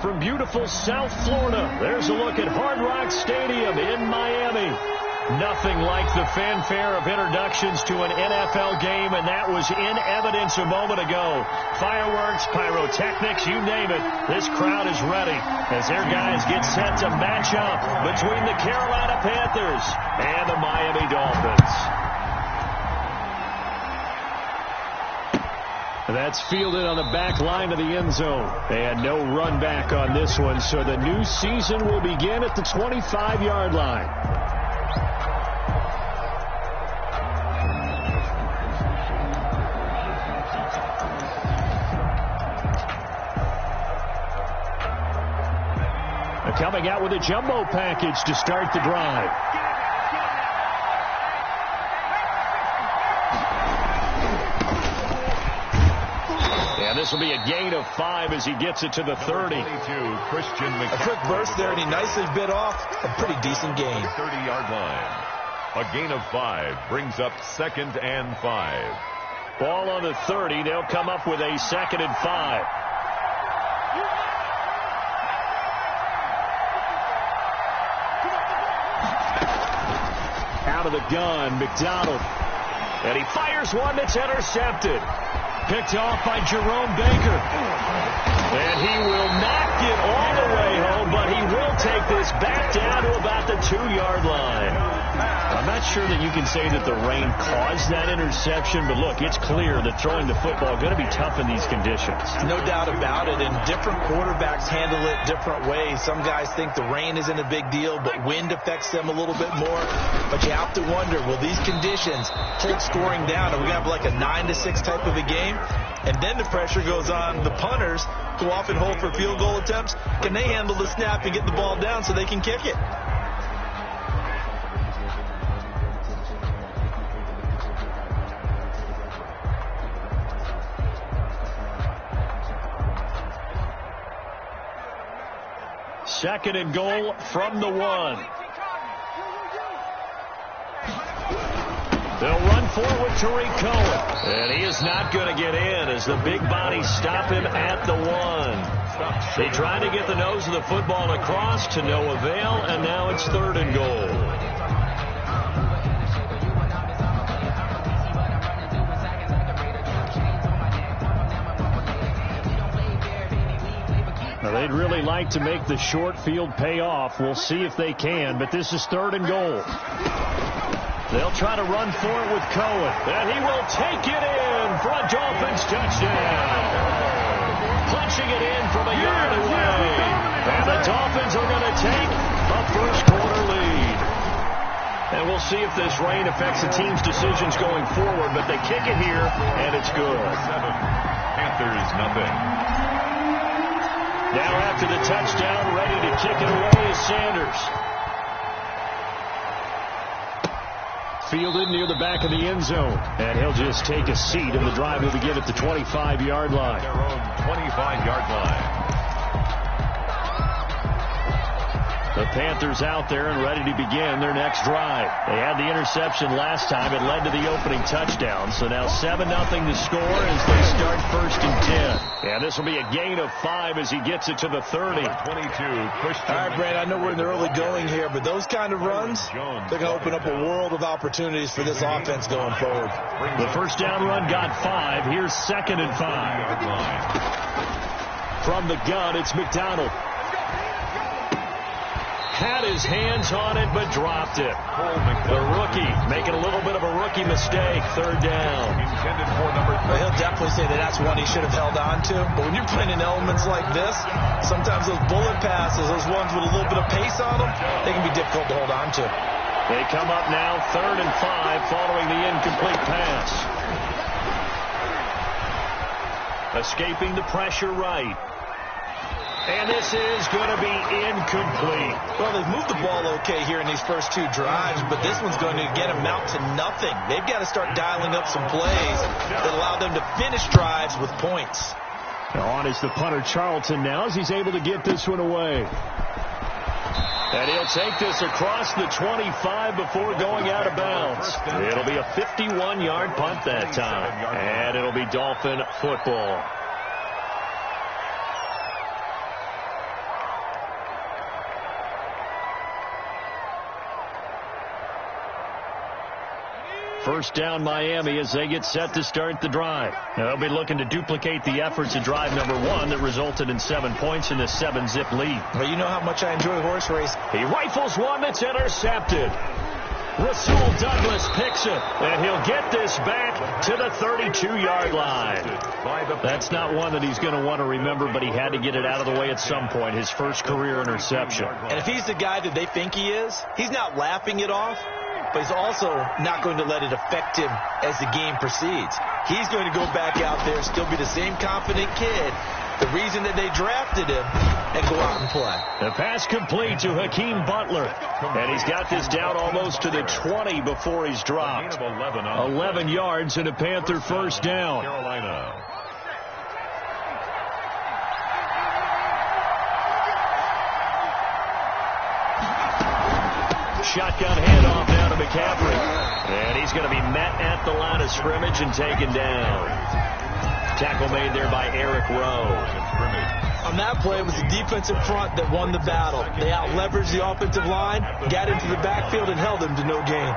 from beautiful South Florida. There's a look at Hard Rock Stadium in Miami. Nothing like the fanfare of introductions to an NFL game, and that was in evidence a moment ago. Fireworks, pyrotechnics, you name it. This crowd is ready as their guys get set to match up between the Carolina Panthers and the Miami Dolphins. That's fielded on the back line of the end zone. And no run back on this one, so the new season will begin at the 25-yard line. Coming out with a jumbo package to start the drive. And this will be a gain of 5 as he gets it to the 30. A quick burst there, and he nicely bit off a pretty decent gain. 30-yard line. A gain of 5 brings up 2nd and 5. Ball on the 30. They'll come up with a 2nd and 5. Out of the gun, McDonald. And he fires one that's intercepted. Picked off by Jerome Baker. And he will not get all the way home, but he will take this back down to about the 2-yard line. I'm not sure that you can say that the rain caused that interception, but look, it's clear that throwing the football is going to be tough in these conditions. No doubt about it, and different quarterbacks handle it different ways. Some guys think the rain isn't a big deal, but wind affects them a little bit more. But you have to wonder, will these conditions hold scoring down? Are we going to have like a 9-6 type of a game? And then the pressure goes on the punters, go off and hold for field goal attempts. Can they handle the snap and get the ball down so they can kick it? Second and goal from the 1. They'll run forward with Tariq Cohen. And he is not going to get in as the big bodies stop him at the 1. They tried to get the nose of the football across to no avail, and now it's 3rd and goal. Now, they'd really like to make the short field pay off. We'll see if they can, but this is 3rd and goal. They'll try to run for it with Cohen, and he will take it in for a Dolphins touchdown. Punching it in from a yard away. And the Dolphins are going to take a first-quarter lead. And we'll see if this rain affects the team's decisions going forward, but they kick it here, and it's good. 7. Panthers, nothing. Now after the touchdown, ready to kick it away is Sanders. Fielded near the back of the end zone. And he'll just take a seat, and the drive will begin at the 25-yard line. Their own 25-yard line. The Panthers out there and ready to begin their next drive. They had the interception last time. It led to the opening touchdown. So now 7-0 to score as they start 1st and 10. And this will be a gain of 5 as he gets it to the 30. 22. All right, Brad, I know we're in the early going here, but those kind of runs, they're going to open up a world of opportunities for this offense going forward. The first down run got 5. Here's 2nd and 5. From the gun, it's McDonald. Had his hands on it, but dropped it. The rookie making a little bit of a rookie mistake. 3rd down. Intended for number 3. Well, he'll definitely say that that's one he should have held on to. But when you're playing in elements like this, sometimes those bullet passes, those ones with a little bit of pace on them, they can be difficult to hold on to. They come up now 3rd and 5 following the incomplete pass. Escaping the pressure right. And this is going to be incomplete. Well, they've moved the ball okay here in these first 2 drives, but this one's going to, again, amount to nothing. They've got to start dialing up some plays that allow them to finish drives with points. Now on is the punter Charlton now as he's able to get this one away. And he'll take this across the 25 before going out of bounds. It'll be a 51-yard punt that time. And it'll be Dolphin football. First down Miami as they get set to start the drive. Now, they'll be looking to duplicate the efforts of drive number 1 that resulted in 7 points in this 7-zip lead. Well, you know how much I enjoy horse race. He rifles one that's intercepted. Rasul Douglas picks it, and he'll get this back to the 32-yard line. That's not one that he's going to want to remember, but he had to get it out of the way at some point, his first career interception. And if he's the guy that they think he is, he's not laughing it off, but he's also not going to let it affect him as the game proceeds. He's going to go back out there, still be the same confident kid, the reason that they drafted him, and go out and play. The pass complete to Hakeem Butler. And he's got this down almost to the 20 before he's dropped. 11 yards and a Panther first down. Carolina. Shotgun handoff now to McCaffrey. And he's going to be met at the line of scrimmage and taken down. Tackle made there by Eric Rowe. On that play, it was the defensive front that won the battle. They out-leveraged the offensive line, got into the backfield, and held them to no gain.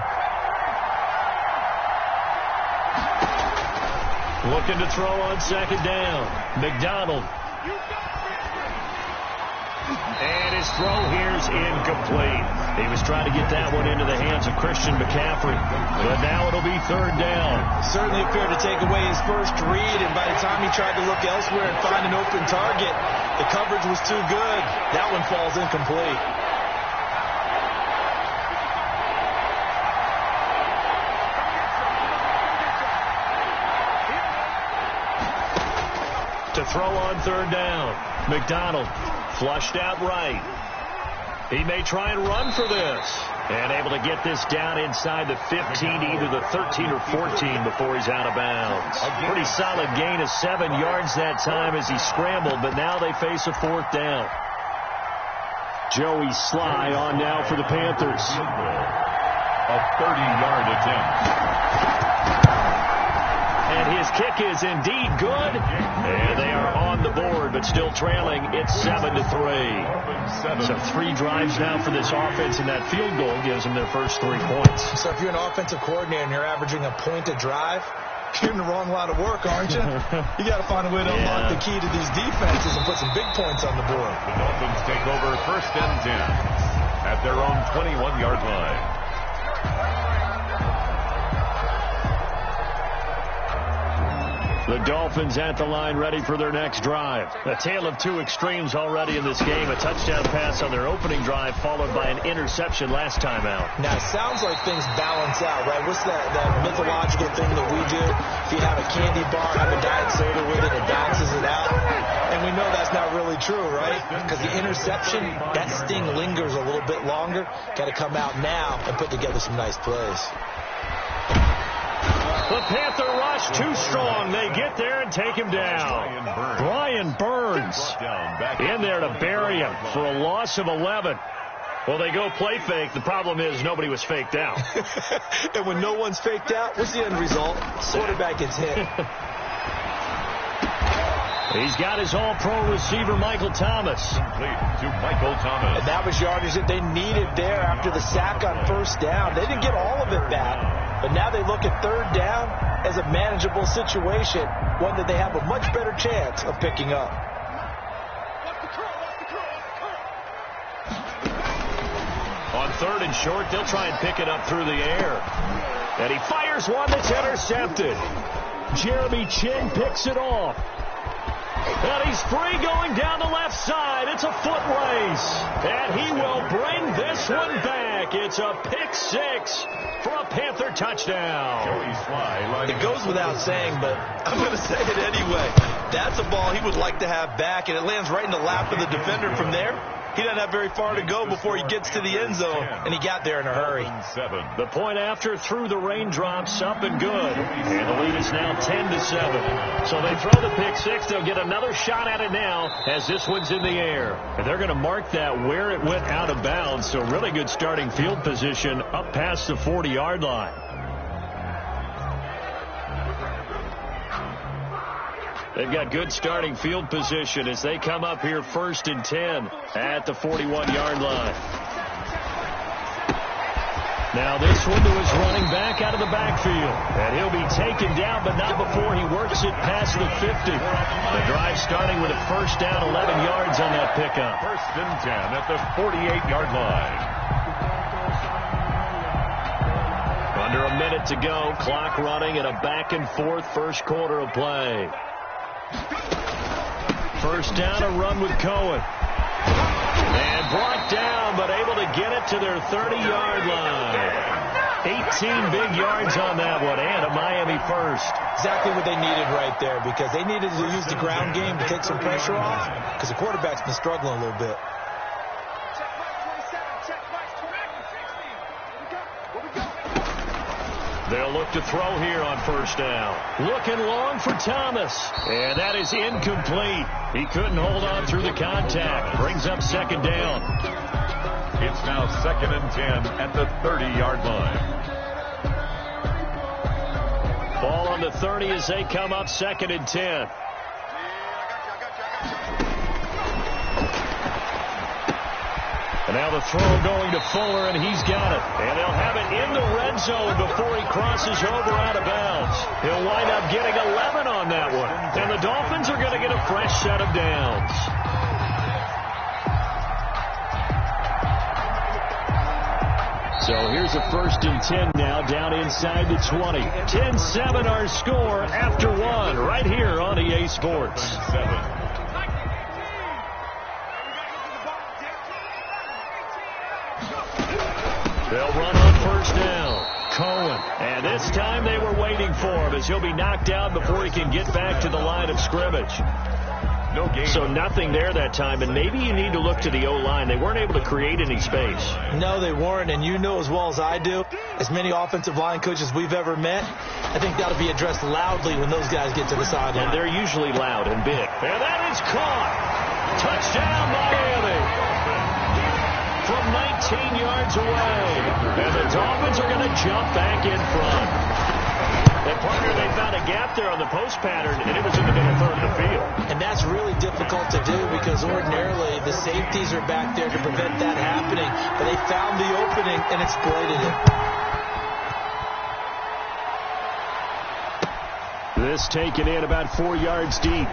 Looking to throw on second down. McDonald. And his throw here's incomplete. He was trying to get that one into the hands of Christian McCaffrey. But now it'll be third down. Certainly appeared to take away his first read, and by the time he tried to look elsewhere and find an open target, the coverage was too good. That one falls incomplete. To throw on third down. McDonald flushed out right. He may try and run for this. And able to get this down inside the 15, either the 13 or 14 before he's out of bounds. A pretty solid gain of 7 yards that time as he scrambled, but now they face a fourth down. Joey Sly on now for the Panthers. A 30-yard attempt. And his kick is indeed good. And they are on the board, but still trailing. It's 7-3. So 3 drives now for this offense, and that field goal gives them their first 3 points. So if you're an offensive coordinator and you're averaging a point a drive, you're in the wrong line of work, aren't you? You got to find a way to unlock the key to these defenses and put some big points on the board. The Dolphins take over first and 10 at their own 21-yard line. The Dolphins at the line, ready for their next drive. A tale of 2 extremes already in this game. A touchdown pass on their opening drive, followed by an interception last time out. Now, it sounds like things balance out, right? What's that mythological thing that we do? If you have a candy bar, have a diet soda with it, it balances it out. And we know that's not really true, right? Because the interception, that sting lingers a little bit longer. Got to come out now and put together some nice plays. The Panther rush too strong. They get there and take him down. Brian Burns in there to bury him for a loss of 11. Well, they go play fake. The problem is nobody was faked out. And when no one's faked out, what's the end result? Quarterback gets hit. He's got his all-pro receiver, Michael Thomas. Complete to Michael Thomas. And that was yardage that they needed there after the sack on first down. They didn't get all of it back. But now they look at third down as a manageable situation, one that they have a much better chance of picking up. On third and short, they'll try and pick it up through the air. And he fires one that's intercepted. Jeremy Chin picks it off. And he's free going down the left side. It's a foot race. And he will bring this one back. It's a pick 6 for a Panther touchdown. It goes without saying, but I'm going to say it anyway. That's a ball he would like to have back, and it lands right in the lap of the defender from there. He doesn't have very far to go before he gets to the end zone, and he got there in a hurry. The point after through the raindrops, up and good. And the lead is now 10-7. So they throw the pick 6. They'll get another shot at it now as this one's in the air. And they're going to mark that where it went out of bounds. So really good starting field position up past the 40-yard line. They've got good starting field position as they come up here first and 10 at the 41-yard line. Now this one to his running back out of the backfield. And he'll be taken down, but not before he works it past the 50. The drive starting with a first down, 11 yards on that pickup. First and 10 at the 48-yard line. Under a minute to go. Clock running in a back-and-forth first quarter of play. First down, a run with Cohen. And brought down, but able to get it to their 30-yard line. 18 big yards on that one, and a Miami first. Exactly what they needed right there, because they needed to use the ground game to take some pressure off, because the quarterback's been struggling a little bit. They'll look to throw here on first down. Looking long for Thomas. And that is incomplete. He couldn't hold on through the contact. Brings up second down. It's now second and 10 at the 30-yard line. Ball on the 30 as they come up second and 10. And now the throw going to Fuller, and he's got it. And they'll have it in the red zone before he crosses over out of bounds. He'll wind up getting 11 on that one. And the Dolphins are going to get a fresh set of downs. So here's a first and 10 now, down inside the 20. 10-7 our score after one, right here on EA Sports. 7. They'll run on first down. Cohen. And this time they were waiting for him as he'll be knocked down before he can get back to the line of scrimmage. No gain. So nothing there that time, and maybe you need to look to the O-line. They weren't able to create any space. No, they weren't, and you know as well as I do, as many offensive line coaches we've ever met, I think that'll be addressed loudly when those guys get to the sideline. And they're usually loud and big. And that is caught. Touchdown, Miami. From 19 yards away. And the Dolphins are going to jump back in front. And partner, they found a gap there on the post pattern, and it was in the middle third of the field. And that's really difficult to do because ordinarily the safeties are back there to prevent that happening. But they found the opening and exploited it. This taken in about 4 yards deep.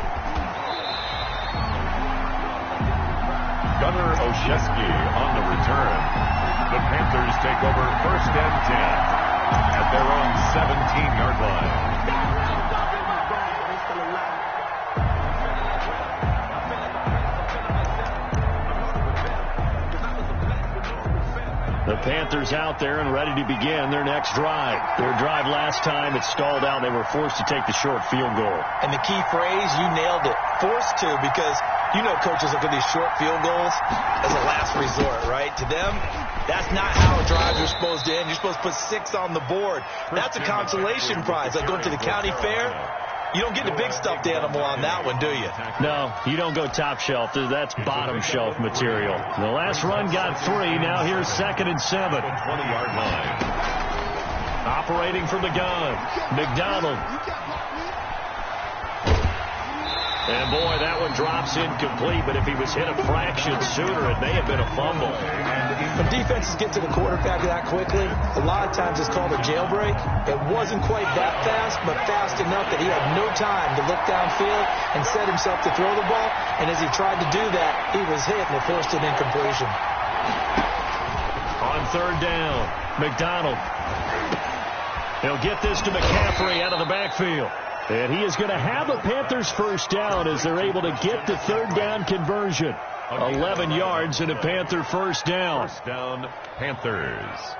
Gunnar Olszewski on the return. The Panthers take over first and 10 at their own 17-yard line. The Panthers out there and ready to begin their next drive. Their drive last time, it stalled out. They were forced to take the short field goal. And the key phrase, you nailed it. Forced to, because you know coaches look at these short field goals as a last resort, right? To them, that's not how drives are supposed to end. You're supposed to put 6 on the board. That's a consolation prize. Like going to the county fair, you don't get the big stuffed animal on that one, do you? No, you don't go top shelf. That's bottom shelf material. The last run got 3. Now here's second and 7. 20-yard line. Operating from the gun, McDonald. And boy, that one drops incomplete, but if he was hit a fraction sooner, it may have been a fumble. When defenses get to the quarterback that quickly, a lot of times it's called a jailbreak. It wasn't quite that fast, but fast enough that he had no time to look downfield and set himself to throw the ball. And as he tried to do that, he was hit and it forced an incompletion. On third down, McDonald. He'll get this to McCaffrey out of the backfield. And he is going to have a Panthers first down as they're able to get the third down conversion. 11 yards and a Panther first down. First down, Panthers.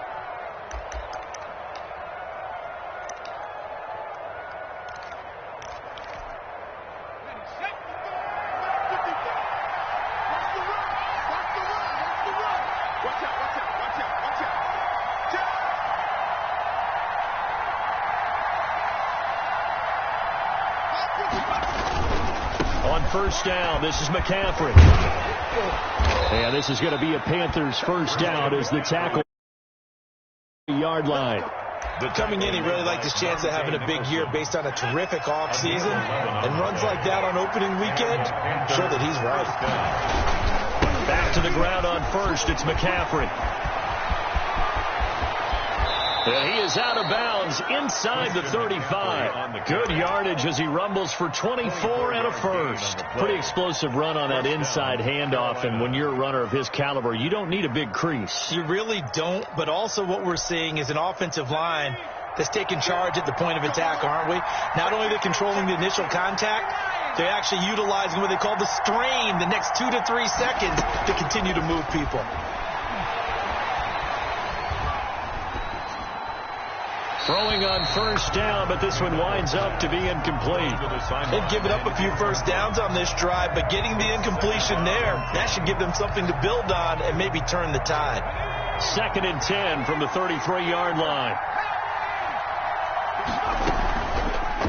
First down. This is McCaffrey. And this is going to be a Panthers first down as the tackle yard line. But coming in, he really liked his chance of having a big year based on a terrific offseason. And runs like that on opening weekend show that he's right. Back to the ground on first. It's McCaffrey. And he is out of bounds inside the 35. Good yardage as he rumbles for 24 and a first. Pretty explosive run on that inside handoff, and when you're a runner of his caliber, you don't need a big crease. You really don't, but also what we're seeing is an offensive line that's taking charge at the point of attack, aren't we? Not only are they controlling the initial contact, they're actually utilizing what they call the strain the next 2 to 3 seconds to continue to move people. Throwing on first down, but this one winds up to be incomplete. They've given up a few first downs on this drive, but getting the incompletion there, that should give them something to build on and maybe turn the tide. 2nd and 10 from the 33-yard line.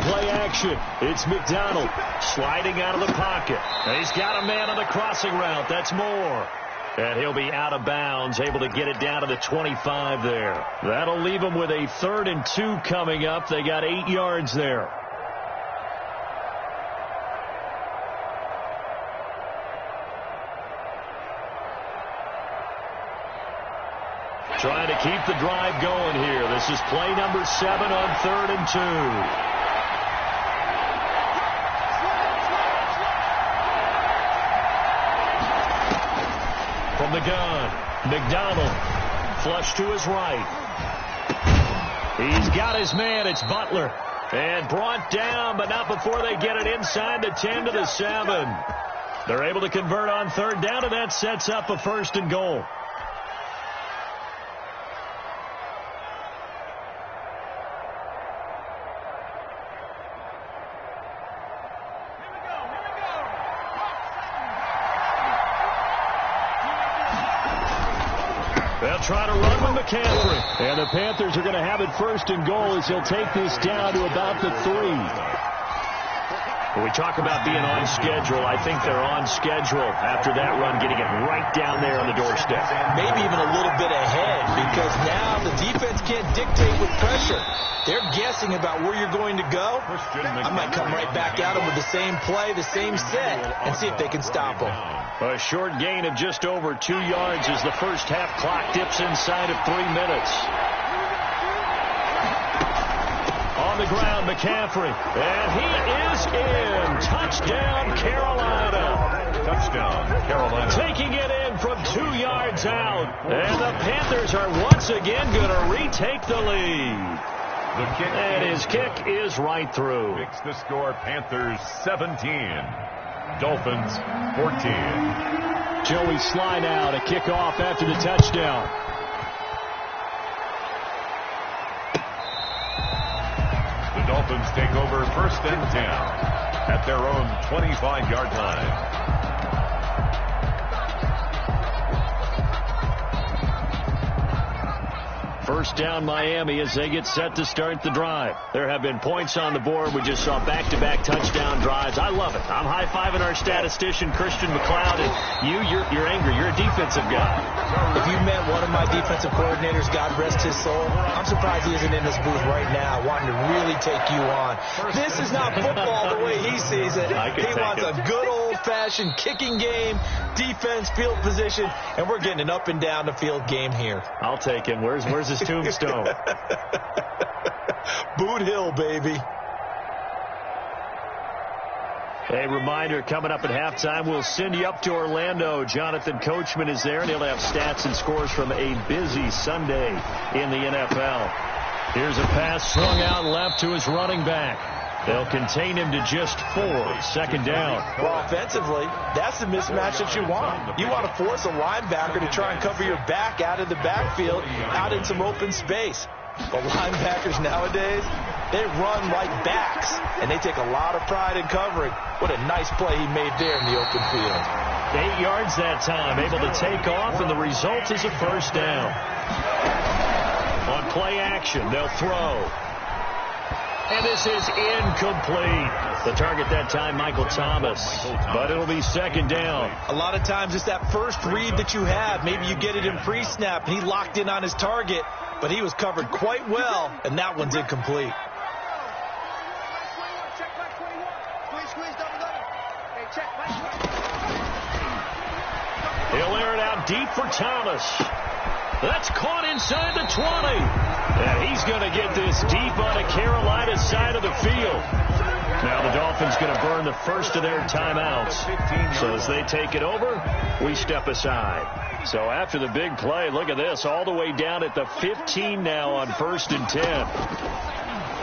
Play action. It's McDonald sliding out of the pocket. He's got a man on the crossing route. That's Moore. And he'll be out of bounds, able to get it down to the 25 there. That'll leave them with a 3rd and 2 coming up. They got 8 yards there. Trying to keep the drive going here. This is play number 7 on 3rd and 2. From the gun, McDonald, flush to his right. He's got his man. It's Butler. And brought down, but not before they get it inside the 10 to the 7. They're able to convert on 3rd down, and that sets up a 1st and goal. They'll try to run with McCaffrey. And the Panthers are going to have it 1st and goal as he'll take this down to about the 3. When we talk about being on schedule, I think they're on schedule after that run, getting it right down there on the doorstep. Maybe even a little bit ahead, because now the defense can't dictate with pressure. They're guessing about where you're going to go. I might come right back at them with the same play, the same set, and see if they can stop them. A short gain of just over 2 yards as the first half clock dips inside of 3 minutes. On the ground, McCaffrey. And he is in. Touchdown, Carolina. Touchdown, Carolina. Taking it in from 2 yards out. And the Panthers are once again going to retake the lead. And his kick is right through. Makes the score Panthers 17. Dolphins 14. Joey slide out, a kickoff after the touchdown. The Dolphins take over 1st and 10 at their own 25-yard line. First down Miami as they get set to start the drive. There have been points on the board. We just saw back-to-back touchdown drives. I love it. I'm high-fiving our statistician, Christian McLeod, and you're angry. You're a defensive guy. If you met one of my defensive coordinators, God rest his soul, I'm surprised he isn't in this booth right now wanting to really take you on. This is not football the way he sees it. He wants a good old-fashioned kicking game, defense, field position, and we're getting an up-and-down-the-field game here. I'll take him. Where's his tombstone? Boot Hill, baby. A reminder, coming up at halftime, we'll send you up to Orlando. Jonathan Coachman is there, and he'll have stats and scores from a busy Sunday in the NFL. Here's a pass swung out left to his running back. They'll contain him to just 4. 2nd down. Well, offensively, that's the mismatch that you want. You want to force a linebacker to try and cover your back out of the backfield, out in some open space. But linebackers nowadays, they run like backs, and they take a lot of pride in covering. What a nice play he made there in the open field. 8 yards that time, able to take off, and the result is a 1st down. On play action, they'll throw. And this is incomplete. The target that time, Michael Thomas. But it'll be 2nd down. A lot of times it's that first read that you have. Maybe you get it in pre-snap, and he locked in on his target, but he was covered quite well, and that one's incomplete. He'll air it out deep for Thomas. That's caught inside the 20. And he It's deep on the Carolina side of the field. Now the Dolphins going to burn the first of their timeouts. So as they take it over, we step aside. So after the big play, look at this, all the way down at the 15 now on 1st and 10.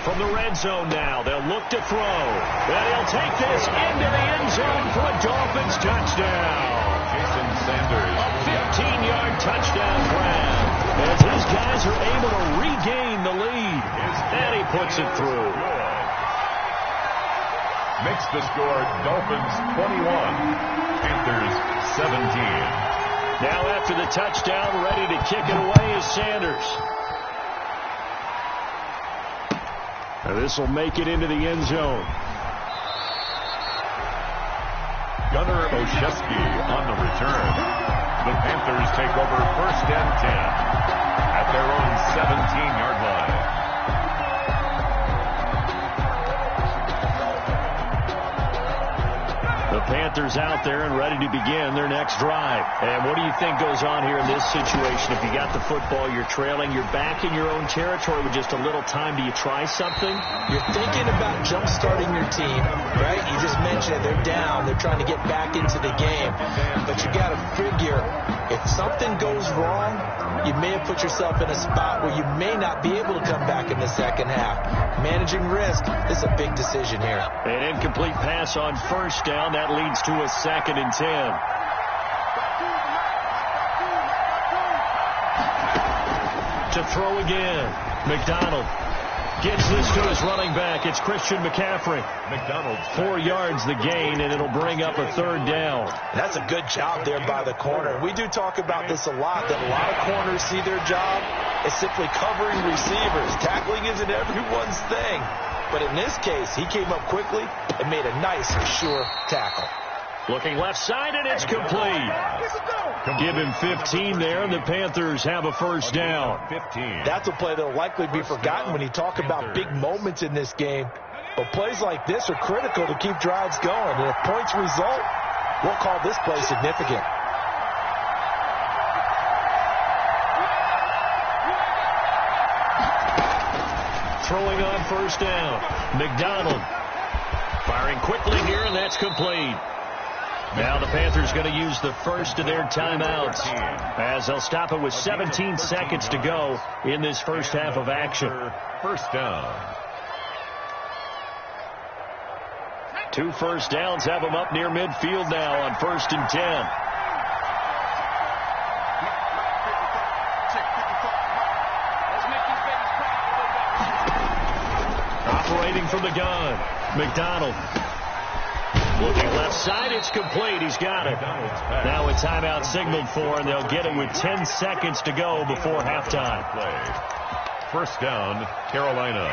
From the red zone now, they'll look to throw. And he'll take this into the end zone for a Dolphins touchdown. Jason Sanders. A 15-yard touchdown grab as his guys are able to regain the lead. And he puts it through. Makes the score Dolphins 21, Panthers 17. Now after the touchdown, ready to kick it away is Sanders. Now this will make it into the end zone. Gunnar Olszewski on the return. The Panthers take over 1st and 10 at their own 17-yard line. The Panthers out there and ready to begin their next drive. And what do you think goes on here in this situation? If you got the football, you're trailing, you're back in your own territory with just a little time. Do you try something? You're thinking about jump-starting your team, right? You just mentioned they're down. They're trying to get back into the game. But you got to figure, if something goes wrong, you may have put yourself in a spot where you may not be able to come back in the second half. Managing risk is a big decision here. An incomplete pass on 1st down. That leads to a 2nd and 10. To throw again. McDonald gets this to his running back. It's Christian McCaffrey. McDonald 4 yards the gain, and it'll bring up a 3rd down. That's a good job there by the corner. We do talk about this a lot, that a lot of corners see their job as simply covering receivers. Tackling isn't everyone's thing. But in this case, he came up quickly and made a nice, sure tackle. Looking left side, and it's complete. Give him 15 there, and the Panthers have a 1st down. 15. That's a play that will likely be forgotten when you talk about big moments in this game. But plays like this are critical to keep drives going. And if points result, we'll call this play significant. Throwing on 1st down. McDonald firing quickly here, and that's complete. Now the Panthers going to use the first of their timeouts as they'll stop it with 17 seconds to go in this first half of action. 1st down. 2 first downs have them up near midfield now on 1st and 10. Operating from the gun, McDonald. Looking left side, it's complete. He's got it. Now a timeout signaled for, and they'll get it with 10 seconds to go before halftime. 1st down, Carolina.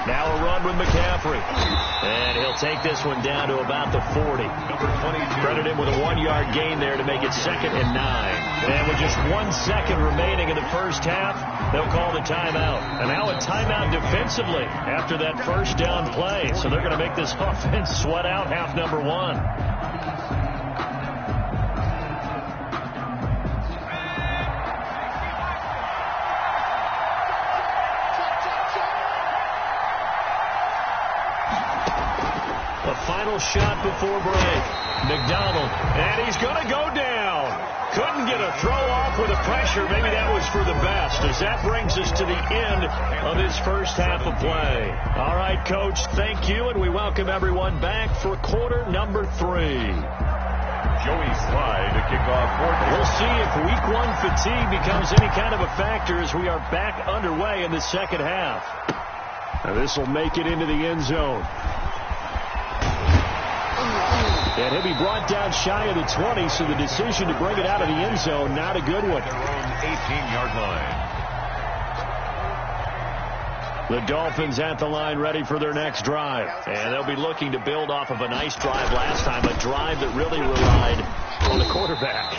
Now a run with McCaffrey. And he'll take this one down to about the 40. Credit him with a 1-yard gain there to make it 2nd and 9. And with just 1 second remaining in the first half, they'll call the timeout. And now a timeout defensively after that 1st down play. So they're going to make this offense sweat out half number 1. Final shot before break. McDonald, and he's going to go down. Couldn't get a throw off with the pressure. Maybe that was for the best, as that brings us to the end of this first half of play. All right, Coach, thank you, and we welcome everyone back for quarter number 3. Joey Sly to kick off 4th. We'll see if week 1 fatigue becomes any kind of a factor as we are back underway in the second half. Now this will make it into the end zone. And he'll be brought down shy of the 20, so the decision to bring it out of the end zone, not a good one. Their own 18-yard line. The Dolphins at the line ready for their next drive. And they'll be looking to build off of a nice drive last time, a drive that really relied on the quarterback.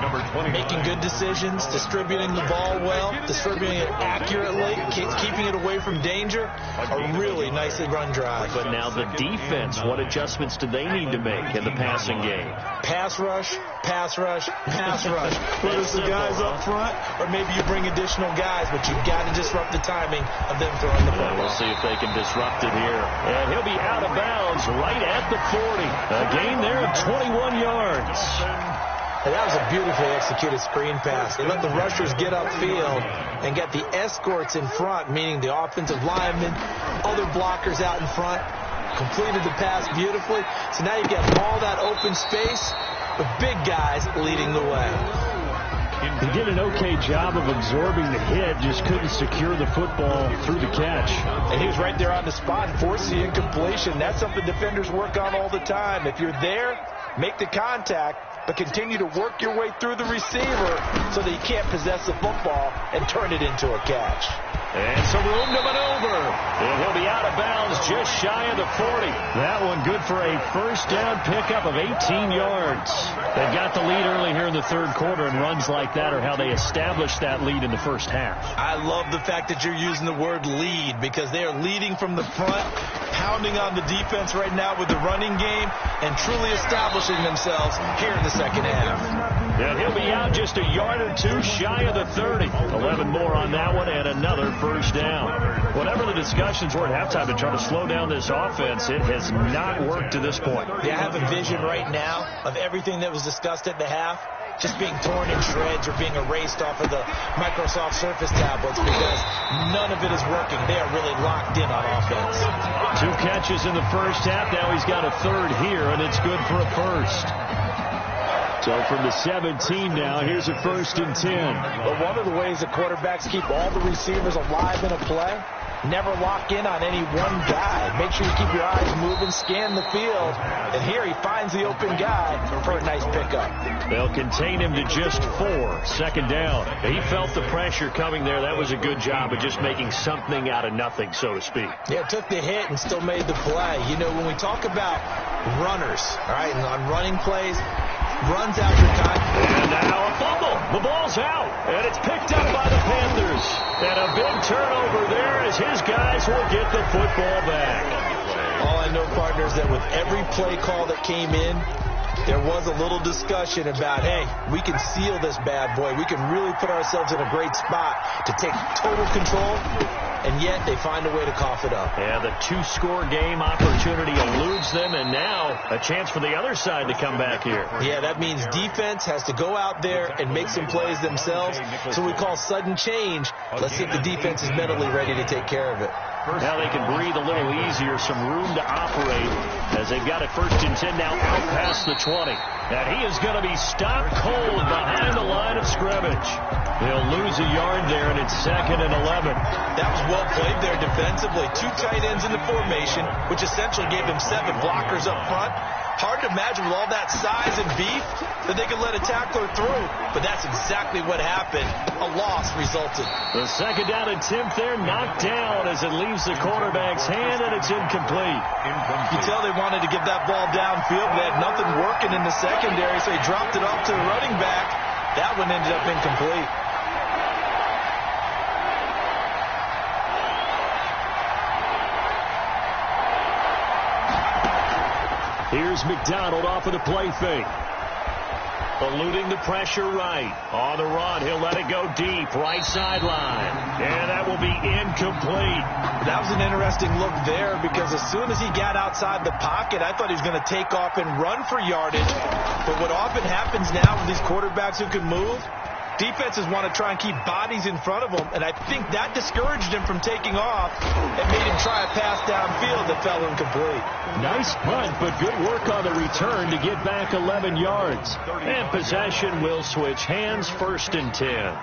number 20. Making good decisions, distributing the ball well, distributing it accurately, keeping it away from danger. A really nicely run drive. But now the defense, what adjustments do they need to make in the passing game? Pass rush, pass rush, pass rush. Whether it's the guys up front or maybe you bring additional guys, but you've got to disrupt the timing of them throwing the ball. We'll see if they can disrupt it here. And he'll be out of bounds right at the 40. A gain there of 21 yards. And that was a beautifully executed screen pass. They let the rushers get upfield and get the escorts in front, meaning the offensive linemen, other blockers out in front, completed the pass beautifully. So now you get all that open space with big guys leading the way. He did an okay job of absorbing the hit, just couldn't secure the football through the catch. And he was right there on the spot, forcing the incompletion. That's something defenders work on all the time. If you're there, make the contact, but continue to work your way through the receiver so that you can't possess the football and turn it into a catch. And some room to maneuver. And he'll be out of bounds just shy of the 40. That one good for a first down pickup of 18 yards. They've got the lead early here in the third quarter, and runs like that are how they established that lead in the first half. I love the fact that you're using the word lead, because they are leading from the front, pounding on the defense right now with the running game, and truly establishing themselves here in the second half. And he'll be out just a yard or two shy of the 30. 11 more on that one, and another first down. Whatever the discussions were at halftime to try to slow down this offense, it has not worked to this point. Yeah, I have a vision right now of everything that was discussed at the half just being torn in shreds or being erased off of the Microsoft Surface tablets, because none of it is working. They are really locked in on offense. 2 catches in the first half. Now he's got a third here, and it's good for a first. So from the 17 now, here's a 1st and 10. But one of the ways that quarterbacks keep all the receivers alive in a play, never lock in on any one guy. Make sure you keep your eyes moving, scan the field. And here he finds the open guy for a nice pickup. They'll contain him to just 4. Second down. He felt the pressure coming there. That was a good job of just making something out of nothing, so to speak. Yeah, took the hit and still made the play. You know, when we talk about runners, all right, and on running plays, runs out your time. And now a fumble. The ball's out, and it's picked up by the Panthers. And a big turnover there as his guys will get the football back. All I know, partners, that with every play call that came in, there was a little discussion about, hey, we can seal this bad boy. We can really put ourselves in a great spot to take total control, and yet they find a way to cough it up. Yeah, the 2-score game opportunity eludes them, and now a chance for the other side to come back here. Yeah, that means defense has to go out there and make some plays themselves. So we call sudden change. Let's see if the defense is mentally ready to take care of it. Now they can breathe a little easier, some room to operate as they've got it 1st and 10 now out past the 20. And he is going to be stopped cold behind the line of scrimmage. He'll lose a yard there, and it's 2nd and 11. That was well played there defensively. 2 tight ends in the formation, which essentially gave him 7 blockers up front. Hard to imagine with all that size and beef that they could let a tackler through, but that's exactly what happened. A loss resulted. The 2nd down attempt there knocked down as it leaves the quarterback's hand, and it's incomplete. You tell they wanted to get that ball downfield. They had nothing working in the secondary, so he dropped it off to the running back. That one ended up incomplete. Here's McDonald off of the play fake. Eluding the pressure right. On the run, he'll let it go deep. Right sideline. And that will be incomplete. That was an interesting look there, because as soon as he got outside the pocket, I thought he was going to take off and run for yardage. But what often happens now with these quarterbacks who can move, defenses want to try and keep bodies in front of them, and I think that discouraged him from taking off and made him try a pass downfield that fell incomplete. Nice punt, but good work on the return to get back 11 yards. And possession will switch hands, 1st and 10.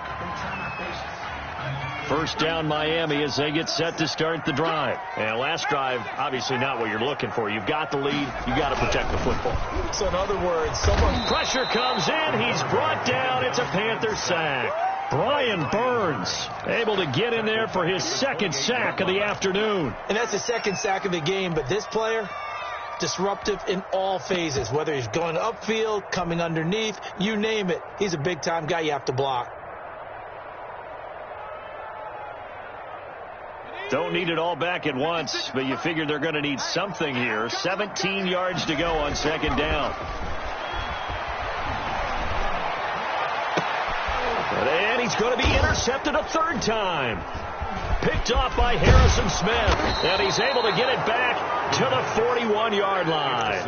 First down Miami as they get set to start the drive. And last drive, obviously not what you're looking for. You've got the lead. You've got to protect the football. So in other words, pressure comes in. He's brought down. It's a Panther sack. Brian Burns able to get in there for his 2nd sack of the afternoon. And that's the 2nd sack of the game, but this player disruptive in all phases, whether he's going upfield, coming underneath, you name it. He's a big-time guy you have to block. Don't need it all back at once, but you figure they're going to need something here. 17 yards to go on second down. And he's going to be intercepted a third time. Picked off by Harrison Smith, and he's able to get it back to the 41-yard line.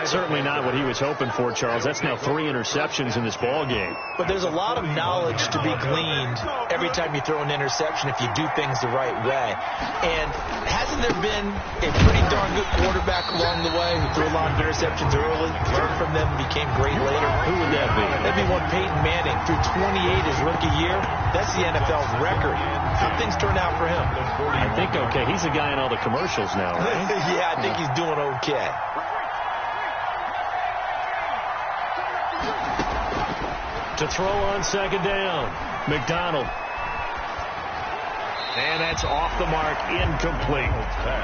Certainly not what he was hoping for, Charles. That's now 3 interceptions in this ball game. But there's a lot of knowledge to be gleaned every time you throw an interception if you do things the right way. And hasn't there been a pretty darn good quarterback along the way who threw a lot of interceptions early, learned from them, and became great later? Who would that be? That'd be one Peyton Manning. Threw 28 his rookie year. That's the NFL's record. How things turn out for him? I think okay. He's a guy in all the commercials now, right? Yeah, I think he's doing okay. To throw on second down, McDonald. And that's off the mark, incomplete.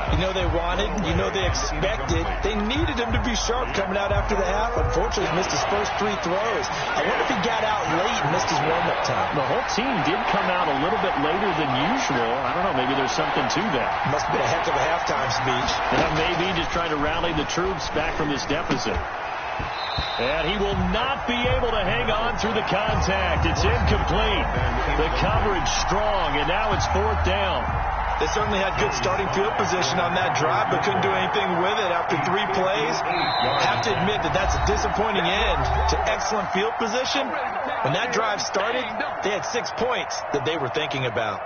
You know they wanted, you know they expected. They needed him to be sharp coming out after the half. Unfortunately, he missed his first 3 throws. I wonder if he got out late and missed his warm-up time. The whole team did come out a little bit later than usual. I don't know, maybe there's something to that. Must have been a heck of a halftime speech. Yeah, maybe just trying to rally the troops back from this deficit. And he will not be able to hang on through the contact. It's incomplete. The coverage strong, and now it's 4th down. They certainly had good starting field position on that drive, but couldn't do anything with it after 3 plays. Have to admit that that's a disappointing end to excellent field position. When that drive started, they had 6 points that they were thinking about.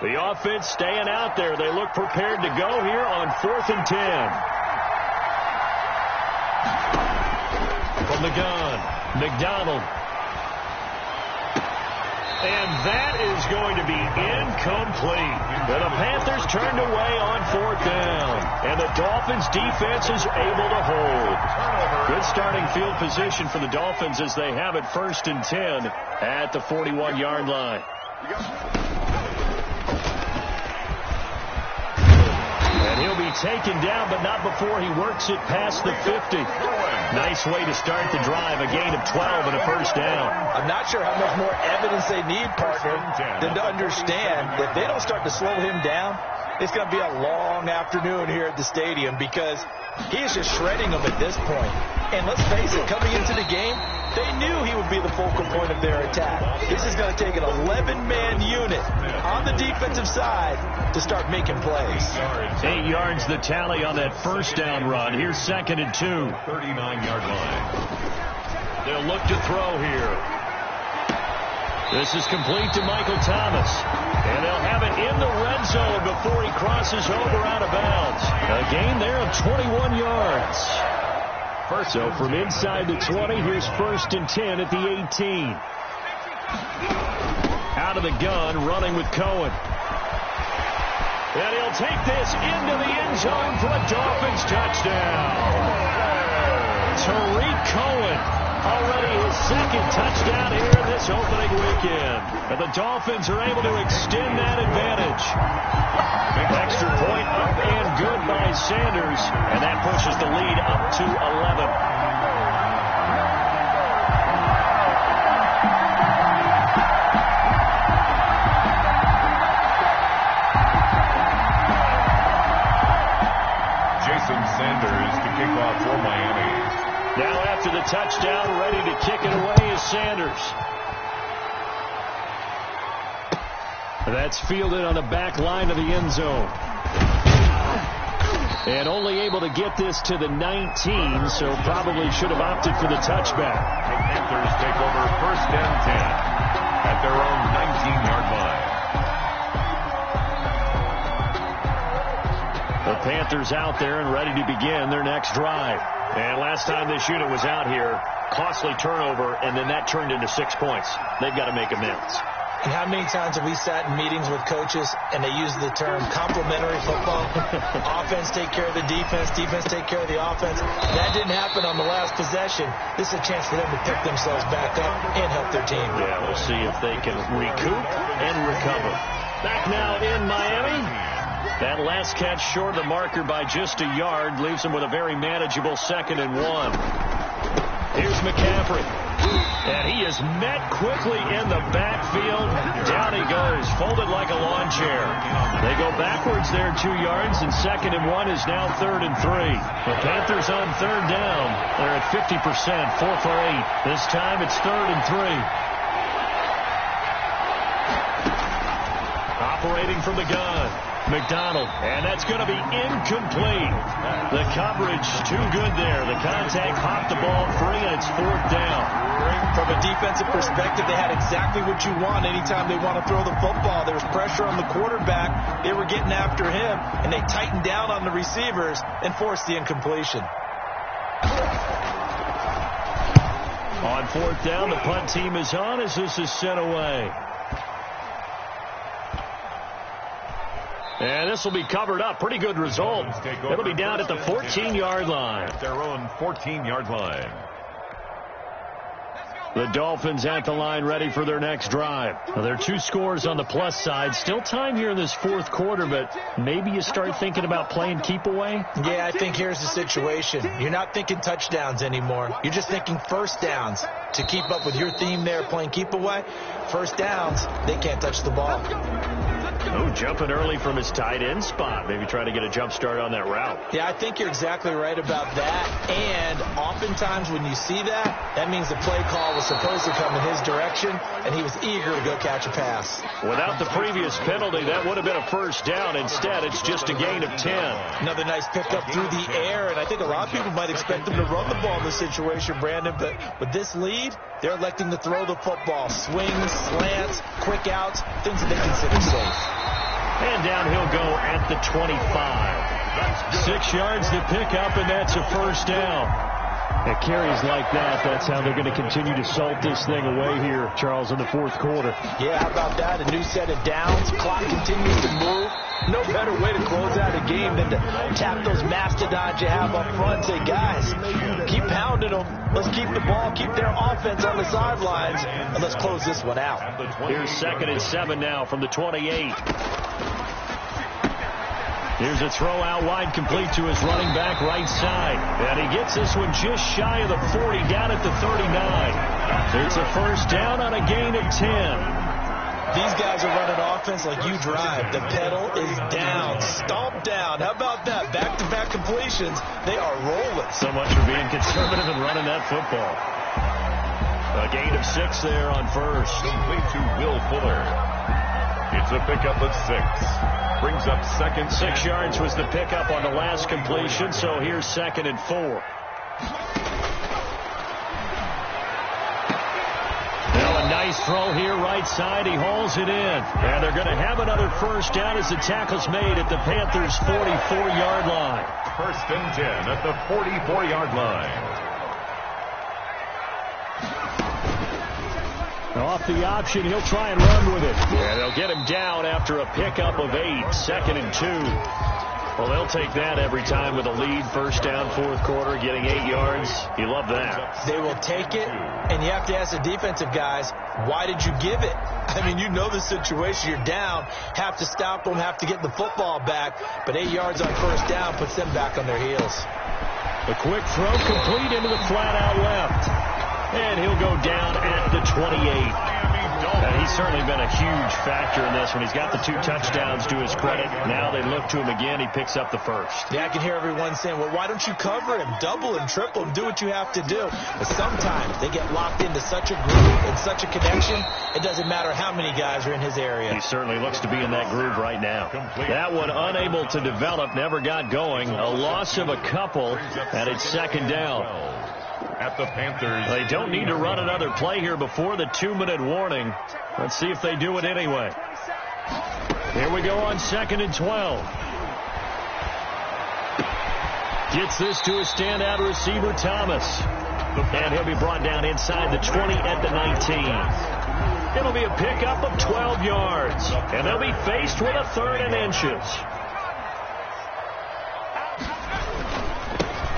The offense staying out there. They look prepared to go here on 4th and 10. From the gun, McDonald. And that is going to be incomplete. The Panthers turned away on 4th down. And the Dolphins defense is able to hold. Good starting field position for the Dolphins as they have it 1st and 10 at the 41-yard line. And he'll be taken down, but not before he works it past the 50. Nice way to start the drive, a gain of 12 and a first down. I'm not sure how much more evidence they need, partner, than to understand that if they don't start to slow him down, it's going to be a long afternoon here at the stadium because he is just shredding them at this point. And let's face it, coming into the game, they knew he would be the focal point of their attack. This is going to take an 11-man unit on the defensive side to start making plays. 8 yards the tally on that first down run. Here's 2nd and 2. 39-yard line. They'll look to throw here. This is complete to Michael Thomas. And they'll have it in the red zone before he crosses over out of bounds. A gain there of 21 yards. So from inside the 20, here's 1st and 10 at the 18. Out of the gun, running with Cohen. And he'll take this into the end zone for a Dolphins touchdown. Tariq Cohen, already his 2nd touchdown here in this opening weekend. And the Dolphins are able to extend that advantage. Extra point up and good by Sanders. And that pushes the lead up to 11. Sanders to kick off for Miami. Now after the touchdown, ready to kick it away is Sanders. That's fielded on the back line of the end zone. And only able to get this to the 19, so probably should have opted for the touchback. The Panthers take over 1st and 10 at their own 19-yard line. The Panthers out there and ready to begin their next drive. And last time this unit was out here, costly turnover, and then that turned into 6 points. They've got to make amends. And how many times have we sat in meetings with coaches and they use the term complementary football? Offense take care of the defense, defense take care of the offense. That didn't happen on the last possession. This is a chance for them to pick themselves back up and help their team. Yeah, we'll see if they can recoup and recover. Back now in Miami. That last catch short of the marker by just a yard leaves them with a very manageable 2nd and 1. Here's McCaffrey. And he is met quickly in the backfield. Down he goes, folded like a lawn chair. They go backwards there 2 yards, and 2nd and 1 is now 3rd and 3. The Panthers on 3rd down. They're at 50%, 4 for 8. This time it's 3rd and 3. Operating from the gun, McDonald, and that's going to be incomplete. The coverage too good there. The contact popped the ball free, and it's 4th down. From a defensive perspective, they had exactly what you want anytime they want to throw the football. There was pressure on the quarterback. They were getting after him, and they tightened down on the receivers and forced the incompletion. On 4th down, the punt team is on as this is sent away. And this will be covered up. Pretty good result. It'll be down at the 14-yard line. At their own 14-yard line. The Dolphins at the line ready for their next drive. Now, there are 2 scores on the plus side. Still time here in this 4th quarter, but maybe you start thinking about playing keep away? Yeah, I think here's the situation. You're not thinking touchdowns anymore. You're just thinking first downs. To keep up with your theme there, playing keep away, first downs, they can't touch the ball. Oh, jumping early from his tight end spot. Maybe try to get a jump start on that route. Yeah, I think you're exactly right about that. And oftentimes when you see that, that means the play call was supposed to come in his direction, and he was eager to go catch a pass. Without the previous penalty, that would have been a first down. Instead, it's just a gain of 10. Another nice pickup through the air, and I think a lot of people might expect them to run the ball in this situation, Brandon, but with this lead, they're electing to throw the football. Swings, slants, quick outs, things that they consider safe. And down he'll go at the 25. 6 yards to pick up, and that's a first down. At carries like that, that's how they're going to continue to salt this thing away here, Charles, in the 4th quarter. Yeah, how about that? A new set of downs. Clock continues to move. No better way to close out a game than to tap those mastodons you have up front and say, guys, keep pounding them. Let's keep the ball, keep their offense on the sidelines, and let's close this one out. Here's 2nd and 7 now from the 28. Here's a throw out wide, complete to his running back right side. And he gets this one just shy of the 40, down at the 39. It's a first down on a gain of 10. These guys are running offense like you drive. The pedal is down, stomp down. How about that? Back-to-back completions. They are rolling. So much for being conservative and running that football. A gain of 6 there on first. Complete to Will Fuller. It's a pickup of 6. Brings up 2nd. 6 yards was the pickup on the last completion, so here's 2nd and 4. Now a nice throw here right side. He hauls it in. And they're going to have another first down as the tackle's made at the Panthers' 44-yard line. 1st and 10 at the 44-yard line. Off the option, he'll try and run with it. And they'll get him down after a pickup of 8, 2nd and 2. Well, they'll take that every time with a lead. First down, 4th quarter, getting 8 yards. You love that. They will take it, and you have to ask the defensive guys, why did you give it? I mean, you know the situation. You're down, have to stop them, have to get the football back. But 8 yards on first down puts them back on their heels. A quick throw complete into the flat out left. And he'll go down at the 28. He's certainly been a huge factor in this when he's got the 2 touchdowns to his credit. Now they look to him again. He picks up the first. Yeah, I can hear everyone saying, well, why don't you cover him? Double him, triple him, do what you have to do. But sometimes they get locked into such a groove and such a connection, it doesn't matter how many guys are in his area. He certainly looks to be in that groove right now. That one unable to develop, never got going. A loss of a couple, and it's 2nd down. At the Panthers. They don't need to run another play here before the 2-minute warning. Let's see if they do it anyway. Here we go on 2nd and 12. Gets this to a standout receiver, Thomas. And he'll be brought down inside the 20 at the 19. It'll be a pickup of 12 yards, and they'll be faced with a 3rd and inches.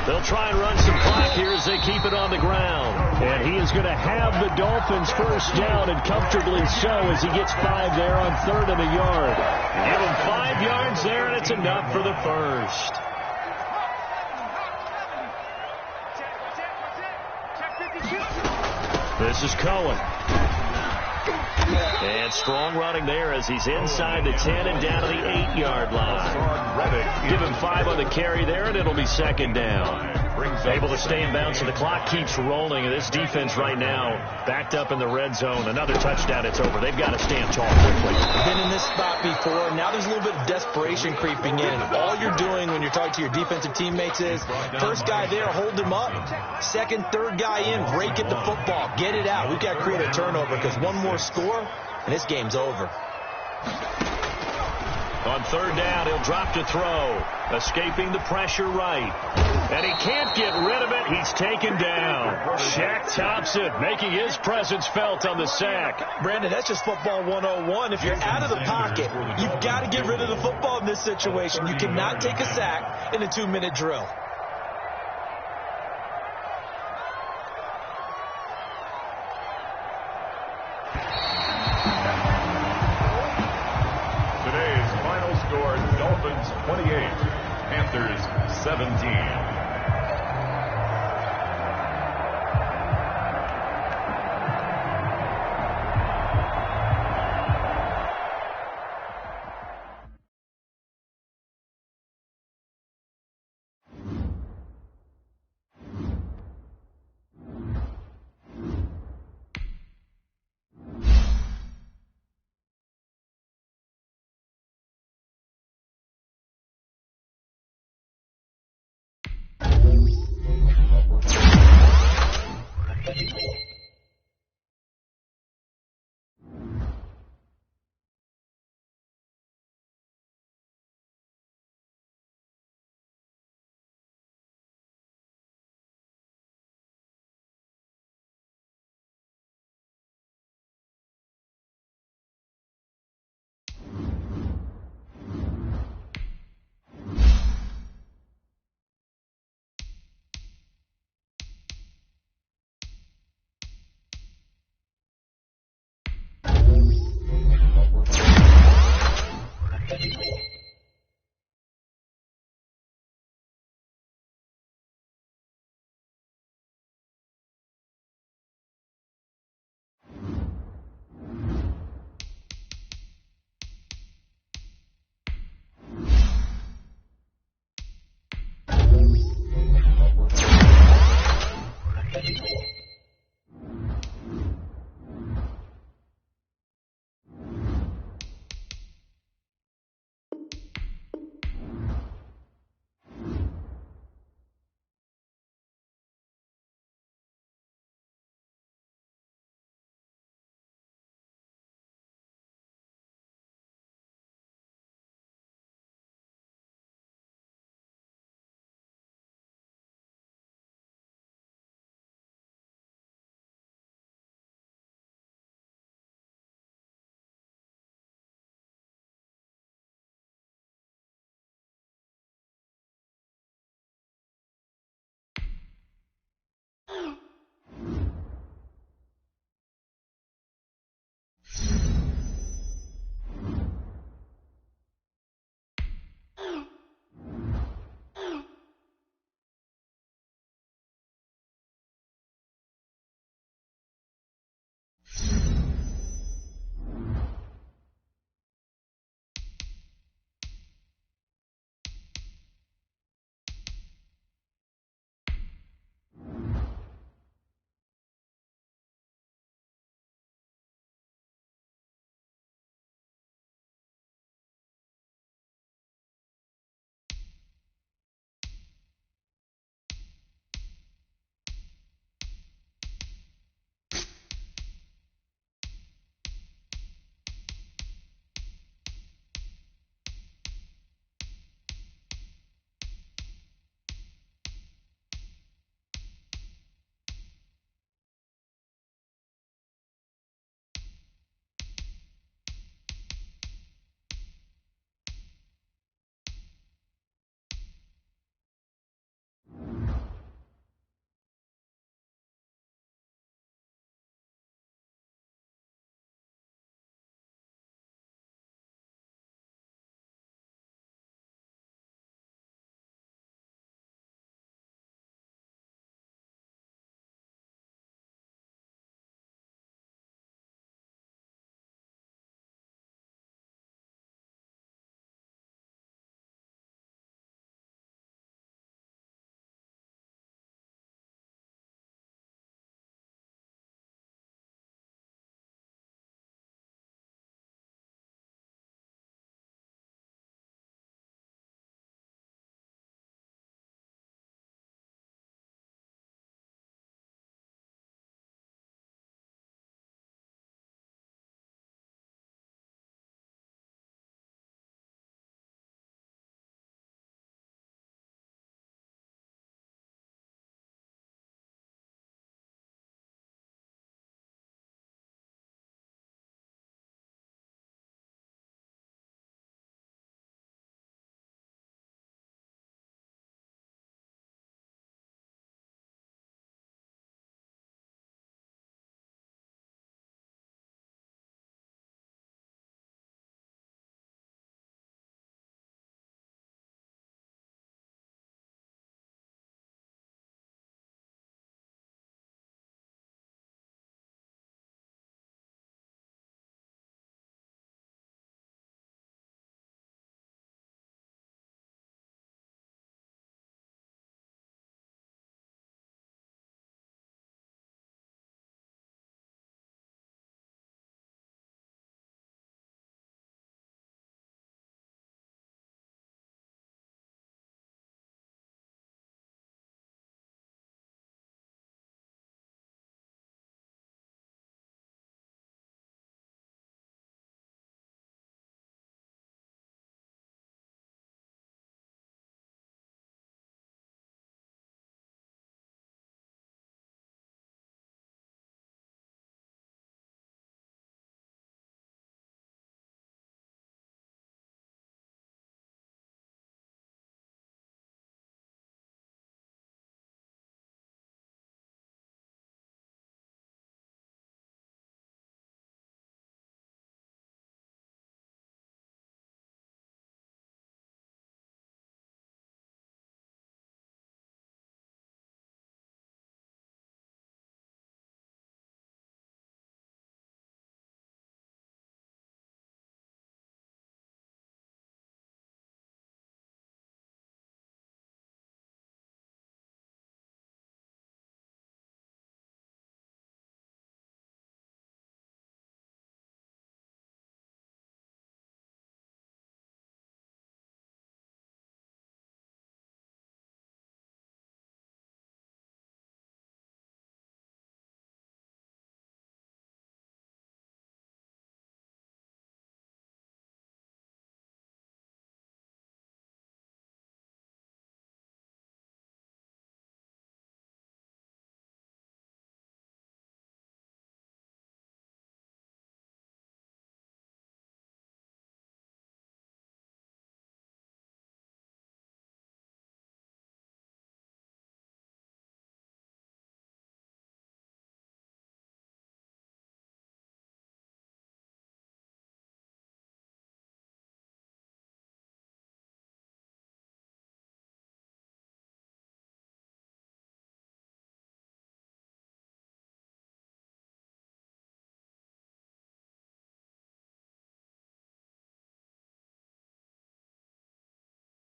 They'll try and run some clock here as they keep it on the ground. And he is going to have the Dolphins first down, and comfortably so, as he gets 5 there on 3rd and a yard. Give him 5 yards there, and it's enough for the first. This is Cohen. And strong running there as he's inside the 10 and down to the 8-yard line. Give him 5 on the carry there, and it'll be 2nd down. Able to stay in bounds, so the clock keeps rolling. And this defense right now backed up in the red zone. Another touchdown, it's over. They've got to stand tall quickly. Been in this spot before. Now there's a little bit of desperation creeping in. All you're doing when you're talking to your defensive teammates is first guy there, hold him up. 2nd, 3rd guy in, break at the football. Get it out. We've got to create a turnover because one more score, and this game's over. On 3rd down, he'll drop to throw. Escaping the pressure right. And he can't get rid of it. He's taken down. Shaq Thompson making his presence felt on the sack. Brandon, that's just football 101. If you're out of the pocket, you've got to get rid of the football in this situation. You cannot take a sack in a 2-minute drill. Today's final score, Dolphins 28, Panthers 17.